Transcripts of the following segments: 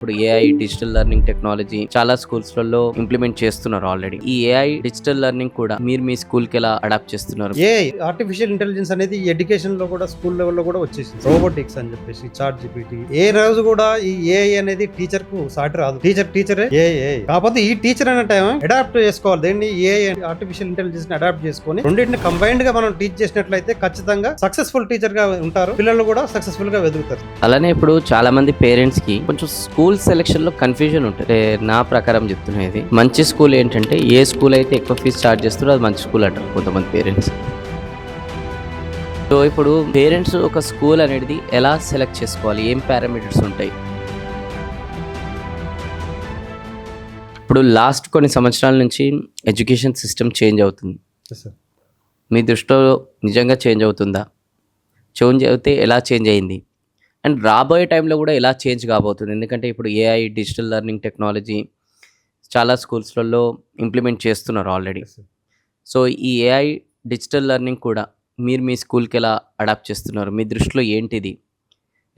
ఇప్పుడు AI digital learning technology చాలా స్కూల్స్లలో implement చేస్తున్నారు ఆల్రెడీ. ఈ ఏఐ డిజిటల్ లెర్నింగ్ కూడా మీరు మీ స్కూల్ కి ఎలా అడాప్ట్ చేస్తున్నారు? ఏఐ ఆర్టిఫిషియల్ ఇంటెలిజెన్స్ అనేది ఎడ్యుకేషన్ లో కూడా స్కూల్ లెవెల్లో కూడా వచ్చేసింది. రోబోటిక్స్ అని చెప్పేసి చాట్ జీపీటీ. ఏ రోజు కూడా ఈ ఏఐ అనేది టీచర్ కు సాటి రాదు. టీచరే ఏఐ. కాకపోతే ఈ టీచర్ అనే టైం అడాప్ట్ చేసుకోవాలి. దేన్ని ఏఐ ఆర్టిఫిషియల్ ఇంటెలిజెన్స్ ని అడాప్ట్ చేసుకొని రెండింటిని కంబైన్డ్ గా మనం టీచ్ చేసినట్లయితే ఖచ్చితంగా సక్సెస్ఫుల్ టీచర్ గా ఉంటారు. పిల్లలు కూడా సక్సెస్ఫుల్ గా వెతుకుతారు. అలానే ఇప్పుడు చాలా మంది పేరెంట్స్ కి కొంచెం స్కూల్ సెలెక్షన్ లో కన్ఫ్యూజన్ ఉంటుంది. నా ప్రకారం చెప్తున్నది, మంచి స్కూల్ ఏంటంటే ఏ స్కూల్ అయితే ఎక్కువ ఫీజు చార్జ్ చేస్తారో అది మంచి స్కూల్ అంటారు కొంతమంది పేరెంట్స్. సో ఇప్పుడు పేరెంట్స్ ఒక స్కూల్ అనేది ఎలా సెలెక్ట్ చేసుకోవాలి, ఏం పారామీటర్స్ ఉంటాయి? ఇప్పుడు లాస్ట్ కొన్ని సంవత్సరాల నుంచి ఎడ్యుకేషన్ సిస్టమ్ చేంజ్ అవుతుంది. మీ దృష్టిలో నిజంగా చేంజ్ అవుతుందా? చేంజ్ అయితే ఎలా చేంజ్ అయింది? అండ్ రాబోయే టైంలో కూడా ఎలా చేంజ్ కాబోతుంది? ఎందుకంటే ఇప్పుడు ఏఐ డిజిటల్ లెర్నింగ్ టెక్నాలజీ చాలా స్కూల్స్లలో ఇంప్లిమెంట్ చేస్తున్నారు ఆల్రెడీ. సో ఈ ఏఐ డిజిటల్ లెర్నింగ్ కూడా మీరు మీ స్కూల్కి ఎలా అడాప్ట్ చేస్తున్నారు? మీ దృష్టిలో ఏంటిది?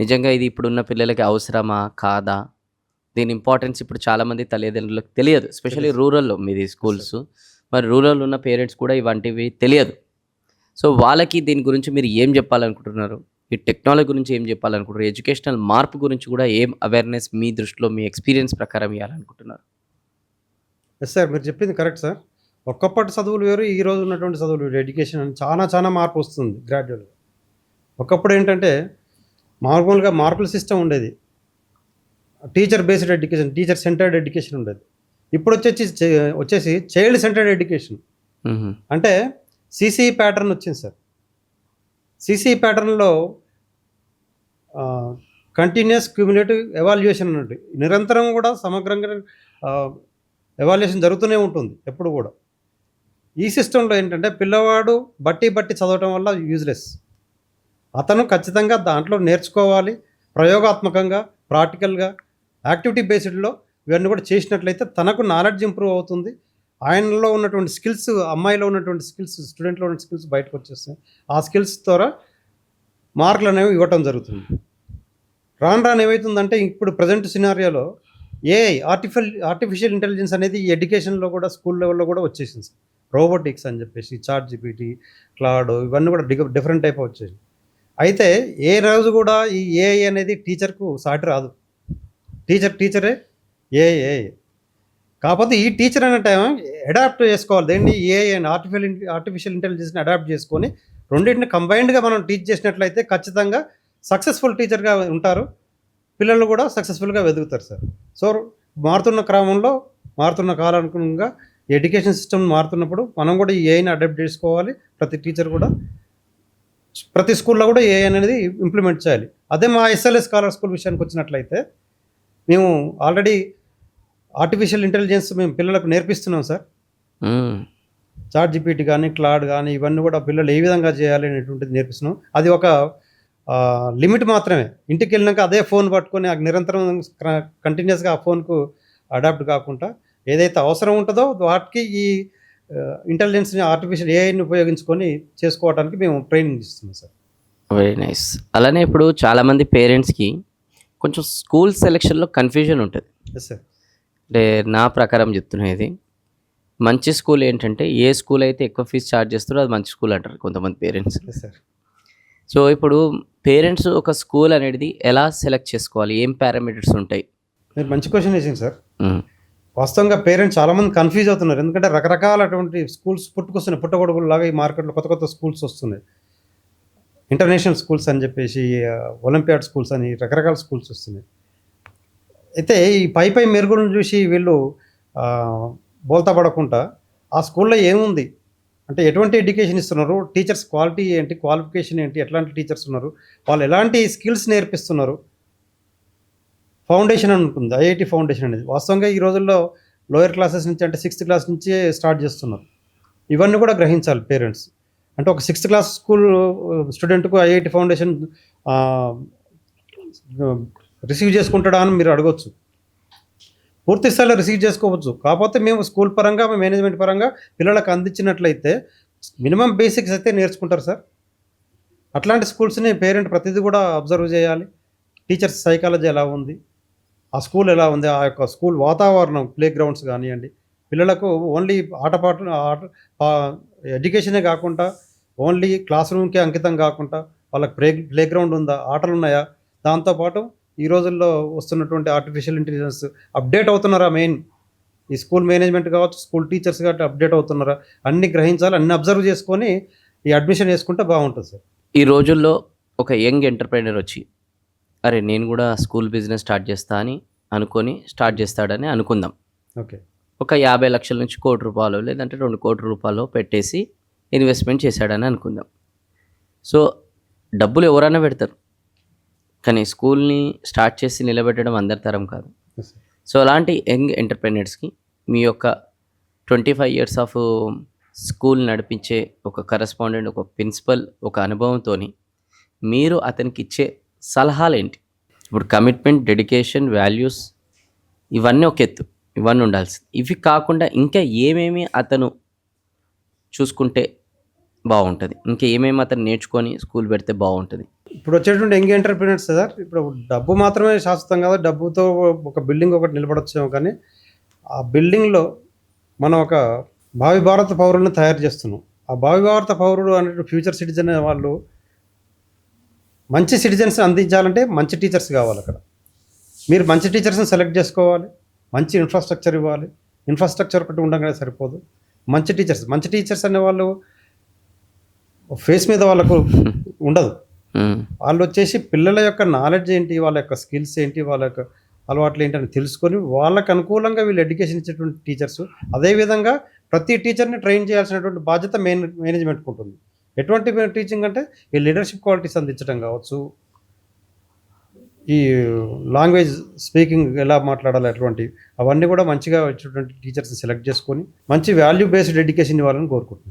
నిజంగా ఇది ఇప్పుడున్న పిల్లలకి అవసరమా కాదా? దీని ఇంపార్టెన్స్ ఇప్పుడు చాలామంది తల్లిదండ్రులకు తెలియదు, ఎస్పెషల్లీ రూరల్లో మీది స్కూల్స్. మరి రూరల్ ఉన్న పేరెంట్స్ కూడా ఇవంటివి తెలియదు. సో వాళ్ళకి దీని గురించి మీరు ఏం చెప్పాలనుకుంటున్నారు? ఈ టెక్నాలజీ గురించి ఏం చెప్పాలనుకుంటున్నారు? ఎడ్యుకేషనల్ మార్పు గురించి కూడా ఏం అవేర్నెస్ మీ దృష్టిలో మీ ఎక్స్పీరియన్స్ ప్రకారం ఇవ్వాలనుకుంటున్నారు? ఎస్ సార్, మీరు చెప్పింది కరెక్ట్ సార్. ఒక్కప్పటి చదువులు వేరు, ఈ రోజు ఉన్నటువంటి చదువులు వేరు. ఎడ్యుకేషన్ అని చాలా మార్పు వస్తుంది గ్రాడ్యువల్గా. ఒకప్పుడు ఏంటంటే మామూలుగా మార్కుల సిస్టమ్ ఉండేది, teacher based education, teacher centred education ఉండేది. ఇప్పుడు వచ్చేసి చైల్డ్ సెంటర్డ్ ఎడ్యుకేషన్. అంటే సిసి ప్యాటర్న్ వచ్చింది సార్. సిసి ప్యాటర్న్లో కంటిన్యూస్ క్యూములేటివ్ ఎవాల్యుయేషన్ అన్నట్టు నిరంతరం కూడా సమగ్రంగా ఎవాల్యుయేషన్ జరుగుతూనే ఉంటుంది ఎప్పుడు కూడా. ఈ సిస్టంలో ఏంటంటే పిల్లవాడు బట్టి చదవటం వల్ల యూజ్లెస్. అతను ఖచ్చితంగా దాంట్లో నేర్చుకోవాలి, ప్రయోగాత్మకంగా, ప్రాక్టికల్గా, యాక్టివిటీ బేస్డ్లో ఇవన్నీ కూడా చేసినట్లయితే తనకు నాలెడ్జ్ ఇంప్రూవ్ అవుతుంది. ఆయనలో ఉన్నటువంటి స్కిల్స్, అమ్మాయిలో ఉన్నటువంటి స్కిల్స్, స్టూడెంట్లో ఉన్న స్కిల్స్ బయటకు వచ్చేస్తాయి. ఆ స్కిల్స్ ద్వారా మార్కులు అనేవి ఇవ్వటం జరుగుతుంది. రాను ఏమవుతుందంటే ఇప్పుడు ప్రజెంట్ సినారియోలో ఏఐ ఆర్టిఫిషియల్ ఇంటెలిజెన్స్ అనేది ఎడ్యుకేషన్లో కూడా స్కూల్ లెవెల్లో కూడా వచ్చేసింది. రోబోటిక్స్ అని చెప్పేసి చాట్ జీపీటీ, క్లాడ్, ఇవన్నీ కూడా డిఫరెంట్ టైప్ వచ్చేసి. అయితే ఏ రోజు కూడా ఈ ఏఐ అనేది టీచర్కు సాటి రాదు. టీచరే ఏఐ. కాకపోతే ఈ టీచర్ అనే టైం అడాప్ట్ చేసుకోవాలి. దేన్ని ఏఐ అండ్ ఆర్టిఫిషియల్ ఇంటెలిజెన్స్ని అడాప్ట్ చేసుకొని రెండింటిని కంబైన్డ్గా మనం టీచ్ చేసినట్లయితే ఖచ్చితంగా సక్సెస్ఫుల్ టీచర్గా ఉంటారు. పిల్లలు కూడా సక్సెస్ఫుల్గా వెతుకుతారు సార్. సో మారుతున్న క్రమంలో, మారుతున్న కాలానుగుణంగా ఎడ్యుకేషన్ సిస్టమ్ మారుతున్నప్పుడు మనం కూడా ఈ ఏఐని అడాప్ట్ చేసుకోవాలి. ప్రతి టీచర్ కూడా, ప్రతి స్కూల్లో కూడా ఏఐ అనేది ఇంప్లిమెంట్ చేయాలి. అదే మా ఎస్ఎల్ఎస్ స్కాలర్ స్కూల్ విషయానికి వచ్చినట్లయితే మేము ఆల్రెడీ ఆర్టిఫిషియల్ ఇంటెలిజెన్స్ మేము పిల్లలకు నేర్పిస్తున్నాం సార్. చాట్ జీపీటీ కానీ, క్లాడ్ కానీ, ఇవన్నీ కూడా పిల్లలు ఏ విధంగా చేయాలి అనేటువంటిది నేర్పిస్తున్నాం. అది ఒక లిమిట్ మాత్రమే. ఇంటికి వెళ్ళినాక అదే ఫోన్ పట్టుకొని నిరంతరం కంటిన్యూస్గా ఆ ఫోన్కు అడాప్ట్ కాకుండా ఏదైతే అవసరం ఉంటుందో వాటికి ఈ ఇంటెలిజెన్స్ని, ఆర్టిఫిషియల్ ఏఐని ఉపయోగించుకొని చేసుకోవడానికి మేము ట్రైనింగ్ ఇస్తున్నాం సార్. Very nice. అలానే ఇప్పుడు చాలామంది పేరెంట్స్కి కొంచెం స్కూల్ సెలెక్షన్లో కన్ఫ్యూజన్ ఉంటుంది. Yes sir. అంటే నా ప్రకారం చెప్తున్నది, మంచి స్కూల్ ఏంటంటే ఏ స్కూల్ అయితే ఎక్కువ ఫీజు ఛార్జ్ చేస్తారో అది మంచి స్కూల్ అంటారు కొంతమంది పేరెంట్స్. సార్. సో ఇప్పుడు పేరెంట్స్ ఒక స్కూల్ అనేది ఎలా సెలెక్ట్ చేసుకోవాలి, ఏం పారామీటర్స్ ఉంటాయి? మీరు మంచి క్వశ్చన్ వేసింది సార్. వాస్తవంగా పేరెంట్స్ చాలామంది కన్ఫ్యూజ్ అవుతున్నారు. ఎందుకంటే రకరకాలటువంటి స్కూల్స్ పుట్టగొడుగులు లాగా ఈ మార్కెట్లో కొత్త స్కూల్స్ వస్తున్నాయి. ఇంటర్నేషనల్ స్కూల్స్ అని చెప్పేసి, ఒలింపియాడ్ స్కూల్స్ అని రకరకాల స్కూల్స్ వస్తున్నాయి. అయితే ఈ పై మెరుగులను చూసి వీళ్ళు బోల్తా పడకుండా ఆ స్కూల్లో ఏముంది అంటే ఎటువంటి ఎడ్యుకేషన్ ఇస్తున్నారు, టీచర్స్ క్వాలిటీ ఏంటి, క్వాలిఫికేషన్ ఏంటి, ఎట్లాంటి టీచర్స్ ఉన్నారు, వాళ్ళు ఎలాంటి స్కిల్స్ నేర్పిస్తున్నారు, ఫౌండేషన్ అని ఉంటుంది. ఐఐటి ఫౌండేషన్ అనేది వాస్తవంగా ఈ రోజుల్లో లోయర్ క్లాసెస్ నుంచి అంటే 6th క్లాస్ నుంచే స్టార్ట్ చేస్తున్నారు. ఇవన్నీ కూడా గ్రహించాలి పేరెంట్స్. అంటే ఒక 6th క్లాస్ స్కూల్ స్టూడెంట్కు ఐఐటి ఫౌండేషన్ రిసీవ్ చేసుకుంటాడా అని మీరు అడగవచ్చు. పూర్తి స్థాయిలో రిసీవ్ చేసుకోవచ్చు. కాకపోతే మేము స్కూల్ పరంగా, మేనేజ్మెంట్ పరంగా పిల్లలకు అందించినట్లయితే మినిమం బేసిక్స్ అయితే నేర్చుకుంటారు సార్. అట్లాంటి స్కూల్స్ని పేరెంట్ ప్రతిదీ కూడా అబ్జర్వ్ చేయాలి. టీచర్స్ సైకాలజీ ఎలా ఉంది, ఆ స్కూల్ ఎలా ఉంది, ఆ యొక్క స్కూల్ వాతావరణం, ప్లే గ్రౌండ్స్ కానివ్వండి, పిల్లలకు ఓన్లీ ఆటపాటలు ఎడ్యుకేషనే కాకుండా ఓన్లీ క్లాస్ రూమ్కే అంకితం కాకుండా వాళ్ళకి ప్లే గ్రౌండ్ ఉందా, ఆటలు ఉన్నాయా, దాంతోపాటు ఈ రోజుల్లో వస్తున్నటువంటి ఆర్టిఫిషియల్ ఇంటెలిజెన్స్ అప్డేట్ అవుతున్నారా, మెయిన్ ఈ స్కూల్ మేనేజ్మెంట్ కావచ్చు, స్కూల్ టీచర్స్ కాబట్టి అప్డేట్ అవుతున్నారా, అన్ని గ్రహించాలి, అన్ని అబ్జర్వ్ చేసుకొని ఈ అడ్మిషన్ వేసుకుంటే బాగుంటుంది సార్. ఈ రోజుల్లో ఒక యంగ్ ఎంటర్‌ప్రెన్యూర్ వచ్చి, అరే! నేను కూడా స్కూల్ బిజినెస్ స్టార్ట్ చేస్తా అని అనుకోని స్టార్ట్ చేస్తాడని అనుకుందాం. ఓకే. ఒక 50 లక్షల నుంచి రూ. 1,00,00,000 లేదంటే రూ. 2,00,00,000 పెట్టేసి ఇన్వెస్ట్‌మెంట్ చేశాడని అనుకుందాం. సో, డబ్బులు ఎవరైనా పెడతారు. కానీ స్కూల్‌ని స్టార్ట్ చేసి నిలబెట్టడం అందరి తరం కాదు. Yes, sir. సో, అలాంటి యంగ్ ఎంటర్‌ప్రెన్యూర్స్‌కి మీ యొక్క 25 ఇయర్స్ ఆఫ్ స్కూల్ నడిపించే ఒక కరెస్పాండెంట్, ఒక ప్రిన్సిపల్, ఒక అనుభవంతోని మీరు అతనికి ఇచ్చే సలహాలేంటి? ఇప్పుడు కమిట్మెంట్, డెడికేషన్, వాల్యూస్ ఇవన్నీ ఒక ఎత్తు. ఇవన్నీ ఉండాల్సింది. ఇవి కాకుండా ఇంకా ఏమేమి అతను చూసుకుంటే బావుంటది? ఇంకా ఏమేమి అతను నేర్చుకొని స్కూల్ పెడితే బావుంటది? ఇప్పుడు వచ్చేటువంటి యంగ్ ఎంటర్‌ప్రెన్యూర్స్ సార్, ఇప్పుడు డబ్బు మాత్రమే శాశ్వతం కాదు. డబ్బుతో ఒక బిల్డింగ్ ఒకటి నిలబడొచ్చేమో కానీ, ఆ బిల్డింగ్‌లో మనం ఒక భావి భారత పౌరులను తయారు చేస్తున్నాం. ఆ భావి భారత పౌరుడు అనే ఫ్యూచర్ సిటిజన్ వాళ్ళు మంచి సిటిజన్స్ అందించాలంటే మంచి టీచర్స్ కావాలి అక్కడ. మీరు మంచి టీచర్స్ని సెలెక్ట్ చేసుకోవాలి, మంచి ఇన్ఫ్రాస్ట్రక్చర్ ఇవ్వాలి. ఇన్ఫ్రాస్ట్రక్చర్ ఒకటి ఉండగానే సరిపోదు. మంచి టీచర్స్ అనేవాళ్ళు ఫేస్ మీద వాళ్ళకు ఉండదు. వాళ్ళు వచ్చేసి పిల్లల యొక్క నాలెడ్జ్ ఏంటి, వాళ్ళ యొక్క స్కిల్స్ ఏంటి, వాళ్ళ యొక్క అలవాట్లు ఏంటి అని తెలుసుకొని వాళ్ళకు అనుకూలంగా వీళ్ళు ఎడ్యుకేషన్ ఇచ్చేటువంటి టీచర్స్. అదేవిధంగా ప్రతి టీచర్ని ట్రైన్ చేయాల్సినటువంటి బాధ్యత మేనేజ్మెంట్కి ఉంటుంది. ఎటువంటి టీచింగ్ అంటే ఈ లీడర్షిప్ క్వాలిటీస్ అందించడం కావచ్చు, ఈ లాంగ్వేజ్ స్పీకింగ్ ఎలా మాట్లాడాలి, అటువంటి అవన్నీ కూడా మంచిగా వచ్చేటువంటి టీచర్స్ని సెలెక్ట్ చేసుకొని మంచి వాల్యూ బేస్డ్ ఎడ్యుకేషన్ ఇవ్వాలని కోరుకుంటున్నాను.